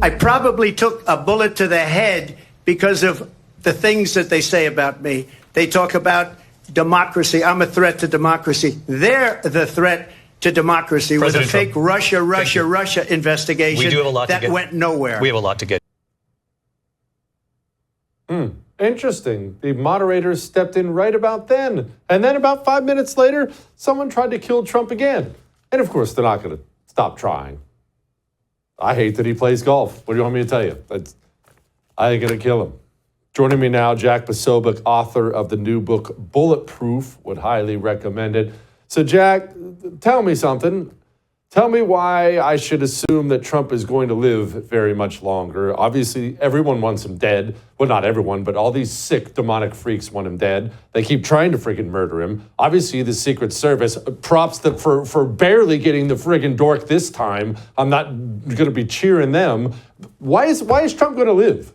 I probably took a bullet to the head because of the things that they say about me. They talk about democracy. I'm a threat to democracy. They're the threat to democracy with a fake Russia investigation we do have a lot that went nowhere. We have a lot to get. Interesting. The moderators stepped in right about then. And then about 5 minutes later, someone tried to kill Trump again. And of course, they're not going to stop trying. I hate that he plays golf. What do you want me to tell you? I ain't going to kill him. Joining me now, Jack Posobiec, author of the new book, Bulletproof. Would highly recommend it. So, Jack, tell me something. Tell me why I should assume that Trump is going to live very much longer. Obviously, everyone wants him dead. Well, not everyone, but all these sick, demonic freaks want him dead. They keep trying to friggin' murder him. Obviously, the Secret Service, props for barely getting the friggin' dork this time. I'm not going to be cheering them. Why is Trump going to live?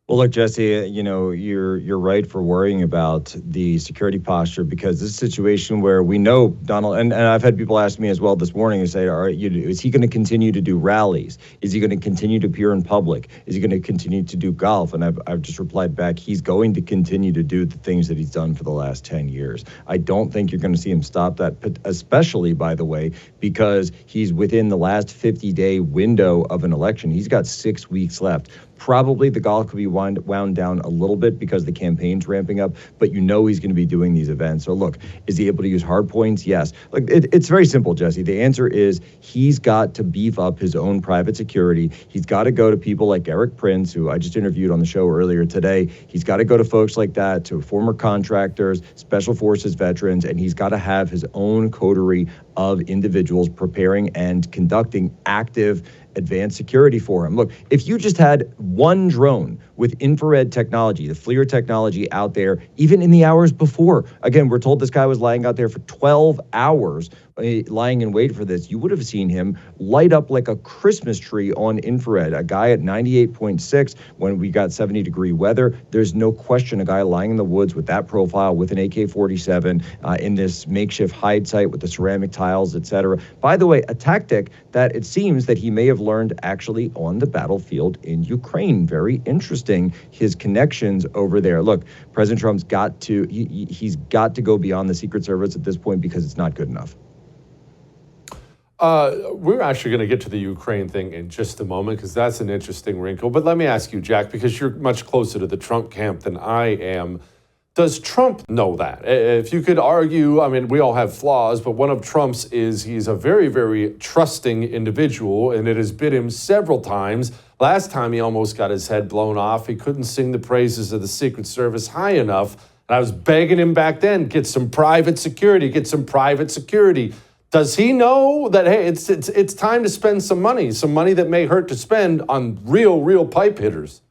Well, look, Jesse, you know, you're right for worrying about the security posture, because this is a situation where we know Donald, and I've had people ask me as well this morning and say, all right, is he going to continue to do rallies? Is he going to continue to appear in public? Is he going to continue to do golf? And I've just replied back, he's going to continue to do the things that he's done for the last 10 years. I don't think you're going to see him stop that, especially, by the way, because he's within the last 50-day window of an election. He's got 6 weeks left. Probably the golf could be wound down a little bit because the campaign's ramping up, but you know he's going to be doing these events. So look, is he able to use hard points? Yes. Look, it's very simple, Jesse. The answer is he's got to beef up his own private security. He's got to go to people like Eric Prince, who I just interviewed on the show earlier today. He's got to go to folks like that, to former contractors, special forces veterans, and he's got to have his own coterie of individuals preparing and conducting active advanced security for him. Look, if you just had one drone with infrared technology, the FLIR technology out there, even in the hours before, again, we're told this guy was lying out there for 12 hours, lying in wait for this, you would have seen him light up like a Christmas tree on infrared. A guy at 98.6 when we got 70-degree weather. There's no question a guy lying in the woods with that profile, with an AK-47 in this makeshift hide site with the ceramic tiles, etc. By the way, a tactic that it seems that he may have learned actually on the battlefield in Ukraine. Very interesting, his connections over there. Look, President Trump's got to, he's got to go beyond the Secret Service at this point, because it's not good enough. We're actually going to get to the Ukraine thing in just a moment, because that's an interesting wrinkle. But let me ask you, Jack, because you're much closer to the Trump camp than I am. Does Trump know that? If you could argue, I mean, we all have flaws, but one of Trump's is he's a very, very trusting individual, and it has bit him several times. Last time he almost got his head blown off. He couldn't sing the praises of the Secret Service high enough. And I was begging him back then, get some private security, get some private security. Does he know that, hey, it's time to spend some money that may hurt to spend on real pipe hitters?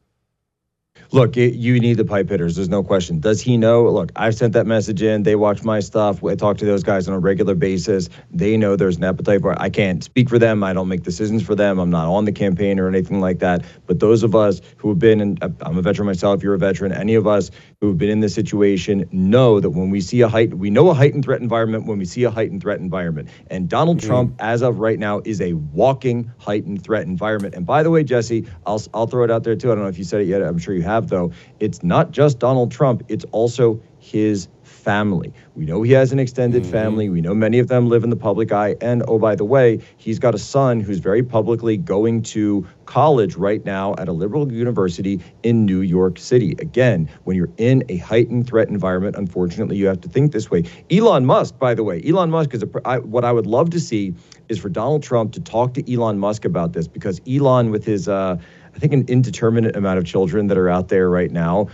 Look, you need the pipe hitters. There's no question. Does he know? Look, I've sent that message in. They watch my stuff. I talk to those guys on a regular basis. They know there's an appetite for it. I can't speak for them. I don't make decisions for them. I'm not on the campaign or anything like that. But those of us who have been, and I'm a veteran myself, you're a veteran, any of us who have been in this situation know that when we see we know a heightened threat environment when we see a heightened threat environment. And Donald Trump, as of right now, is a walking heightened threat environment. And by the way, Jesse, I'll throw it out there too. I don't know if you said it yet. I'm sure you have, though. It's not just Donald Trump. It's also his family. We know he has an extended family. We know many of them live in the public eye. And oh, by the way, he's got a son who's very publicly going to college right now at a liberal university in New York City. Again, when you're in a heightened threat environment, unfortunately, you have to think this way. Elon Musk, by the way, Elon Musk is what I would love to see is for Donald Trump to talk to Elon Musk about this, because Elon, with his I think an indeterminate amount of children that are out there right now,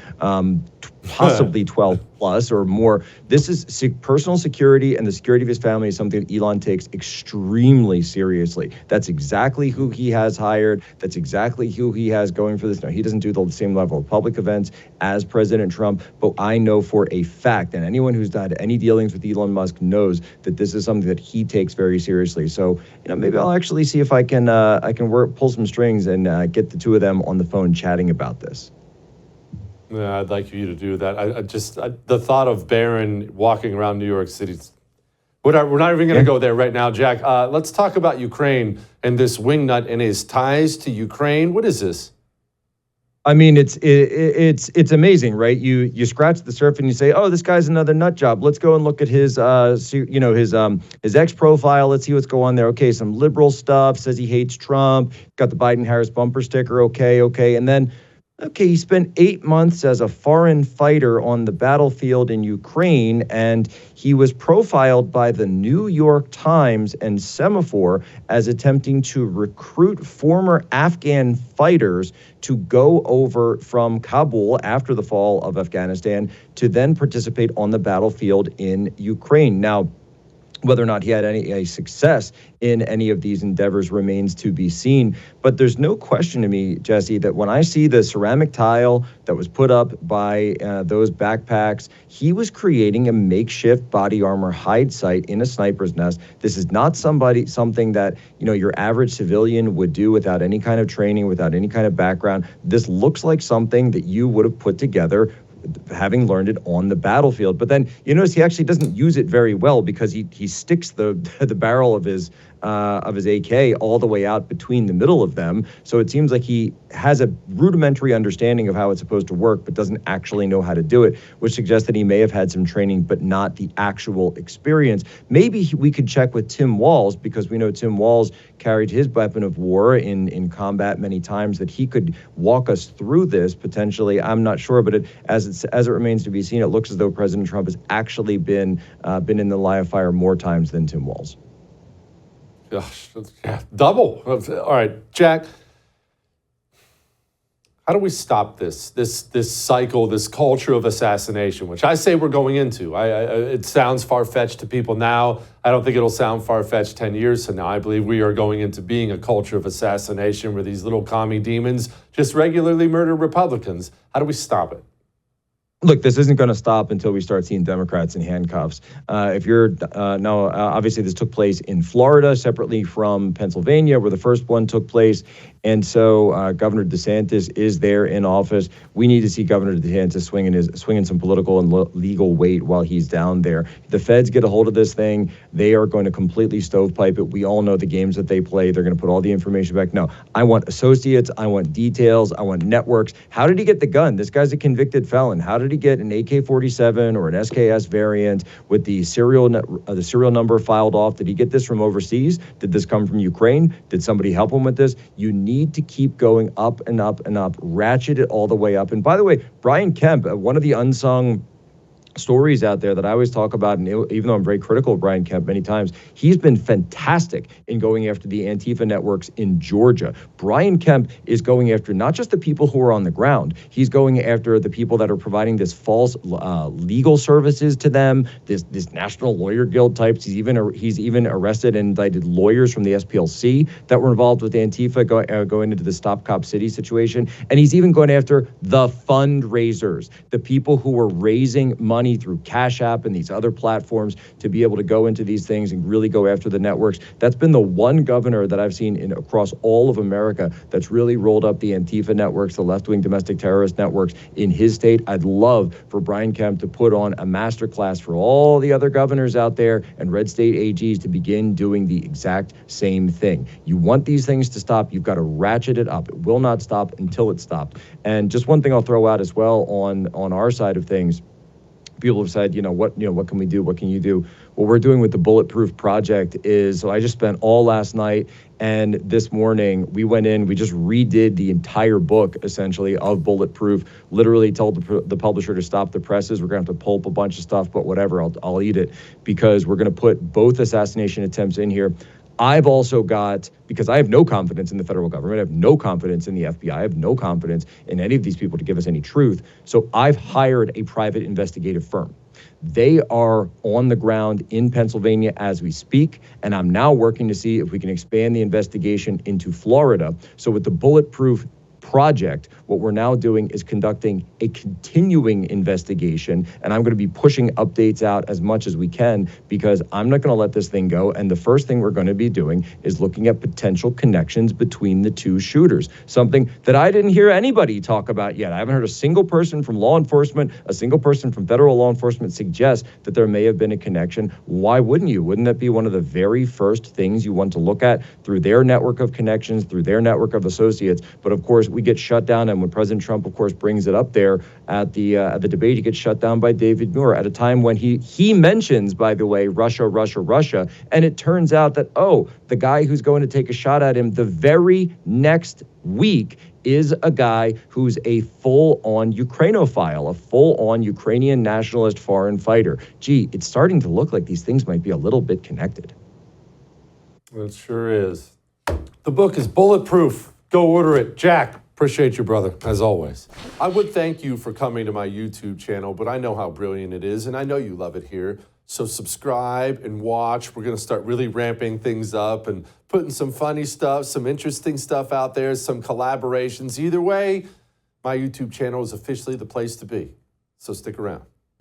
possibly 12 plus or more. This is personal security, and the security of his family is something that Elon takes extremely seriously. That's exactly who he has hired. That's exactly who he has going for this. Now, he doesn't do the same level of public events as President Trump, but I know for a fact, and anyone who's had any dealings with Elon Musk knows that this is something that he takes very seriously. So, maybe I'll actually see if I can pull some strings and get the two of them on the phone chatting about this. Yeah, I'd like you to do that. The thought of Barron walking around New York City We're not even going to go there right now, Jack. Let's talk about Ukraine and this wingnut and his ties to Ukraine. What is this? I mean, it's amazing, right? You scratch the surface and you say, oh, this guy's another nut job. Let's go and look at his X profile. Let's see what's going on there. Okay, some liberal stuff. Says he hates Trump. Got the Biden-Harris bumper sticker. Okay, and then. Okay, he spent 8 months as a foreign fighter on the battlefield in Ukraine, and he was profiled by the New York Times and Semaphore as attempting to recruit former Afghan fighters to go over from Kabul after the fall of Afghanistan to then participate on the battlefield in Ukraine. Now, whether or not he had any success in any of these endeavors remains to be seen. But there's no question to me, Jesse, that when I see the ceramic tile that was put up by those backpacks, he was creating a makeshift body armor hide site in a sniper's nest. This is not something that, your average civilian would do without any kind of training, without any kind of background. This looks like something that you would have put together having learned it on the battlefield. But then you notice he actually doesn't use it very well because he sticks the barrel of his AK all the way out between the middle of them. So it seems like he has a rudimentary understanding of how it's supposed to work, but doesn't actually know how to do it, which suggests that he may have had some training, but not the actual experience. Maybe we could check with Tim Walz, because we know Tim Walz carried his weapon of war in combat many times, that he could walk us through this potentially. I'm not sure, but as it remains to be seen, it looks as though President Trump has actually been in the line of fire more times than Tim Walz. Gosh, yeah, double. All right, Jack. How do we stop this cycle, this culture of assassination, which I say we're going into? It sounds far-fetched to people now. I don't think it'll sound far-fetched 10 years from now. I believe we are going into being a culture of assassination where these little commie demons just regularly murder Republicans. How do we stop it? Look, this isn't going to stop until we start seeing Democrats in handcuffs. Obviously this took place in Florida, separately from Pennsylvania, where the first one took place. And so Governor DeSantis is there in office. We need to see Governor DeSantis swinging some political and legal weight while he's down there. The feds get a hold of this thing. They are going to completely stovepipe it. We all know the games that they play. They're going to put all the information back. No, I want associates. I want details. I want networks. How did he get the gun? This guy's a convicted felon. How did he get an AK-47 or an SKS variant with the serial number filed off? Did he get this from overseas? Did this come from Ukraine? Did somebody help him with this? You need to keep going up and up and up, ratchet it all the way up. And by the way, Brian Kemp, one of the unsung stories out there that I always talk about, and even though I'm very critical of Brian Kemp many times, he's been fantastic in going after the Antifa networks in Georgia. Brian Kemp is going after not just the people who are on the ground, he's going after the people that are providing this false legal services to them, this National Lawyer Guild types. He's even arrested and indicted lawyers from the SPLC that were involved with Antifa going into the Stop Cop City situation. And he's even going after the fundraisers, the people who were raising money through Cash App and these other platforms to be able to go into these things and really go after the networks. That's been the one governor that I've seen across all of America that's really rolled up the Antifa networks, the left-wing domestic terrorist networks in his state. I'd love for Brian Kemp to put on a masterclass for all the other governors out there and red state AGs to begin doing the exact same thing. You want these things to stop, you've got to ratchet it up. It will not stop until it stops. And just one thing I'll throw out as well on our side of things. People have said, what can we do? What can you do? What we're doing with the Bulletproof Project is, so I just spent all last night and this morning, we went in, we just redid the entire book, essentially, of Bulletproof, literally told the publisher to stop the presses. We're going to have to pulp a bunch of stuff, but whatever, I'll eat it, because we're going to put both assassination attempts in here. I've also got, because I have no confidence in the federal government, I have no confidence in the FBI, I have no confidence in any of these people to give us any truth. So I've hired a private investigative firm. They are on the ground in Pennsylvania as we speak, and I'm now working to see if we can expand the investigation into Florida. So with the Bulletproof project. What we're now doing is conducting a continuing investigation, and I'm going to be pushing updates out as much as we can because I'm not going to let this thing go. And the first thing we're going to be doing is looking at potential connections between the two shooters, something that I didn't hear anybody talk about yet. I haven't heard a single person from law enforcement, a single person from federal law enforcement suggest that there may have been a connection. Why wouldn't you? Wouldn't that be one of the very first things you want to look at through their network of connections, through their network of associates? But of course, we get shut down, and when President Trump, of course, brings it up there at the debate, he gets shut down by David Muir at a time when he mentions, by the way, Russia, Russia, Russia, and it turns out that, oh, the guy who's going to take a shot at him the very next week is a guy who's a full-on Ukrainophile, a full-on Ukrainian nationalist foreign fighter. Gee, it's starting to look like these things might be a little bit connected. It sure is. The book is bulletproof. Go order it. Jack, appreciate you, brother, as always. I would thank you for coming to my YouTube channel, but I know how brilliant it is, and I know you love it here. So subscribe and watch. We're going to start really ramping things up and putting some funny stuff, some interesting stuff out there, some collaborations. Either way, my YouTube channel is officially the place to be. So stick around.